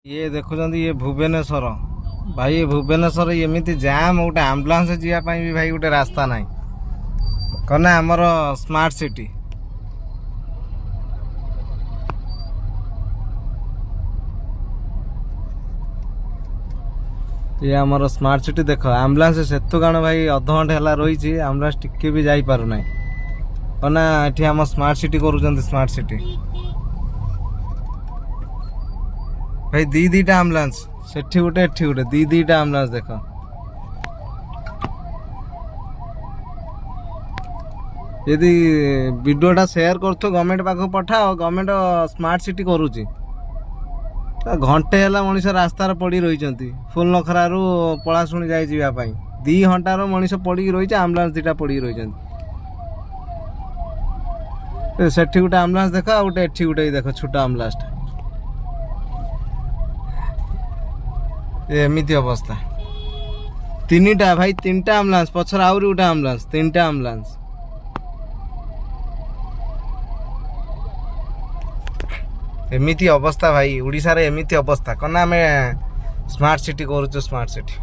ये देखुं ये भुवनेश्वर भाई ये भुवनेश्वर एमती जाम गोटे आम्बुलांस जावाई भी भाई गोटे रास्ता ना कना आमर स्मार्ट सिटी ये आमर स्मार्ट सिटी देख आम्बुलांस सेतु काण भाई अध घंटे है रही आम्बुलांस टिके भी जाई पारु ना कना ये आम स्मार्ट सिटी करूँ स्मार्ट सिटी भाई दीटा आम्बुलांस सेठी गोटे एठी गोटे दीटा आम्बुलांस देख यदि वीडियोटा शेयर कर गवर्नमेंट पाख पठाओ गवर्नमेंट स्मार्ट सिटी करुच्ची घंटे है मनीष रास्तार पड़ रही फुल नखरा पलाशुणी जावाई 2 घंटार मनीष पड़ रही आम्बुलांस दीटा पड़ रही सेठी गोटे आम्बुलांस देख गोटे एठी गोटे देख छोट आम्बुलांस एमती अवस्था 3टा भाई 3टा आम्बुलांस पछर आउरी गोटे आम्बुलांस 3टा आम्बुलांस एमती अवस्था भाई उड़ीसा रे एमती अवस्था कना आम स्मार्ट सिटी करूँ स्मार्ट सिटी।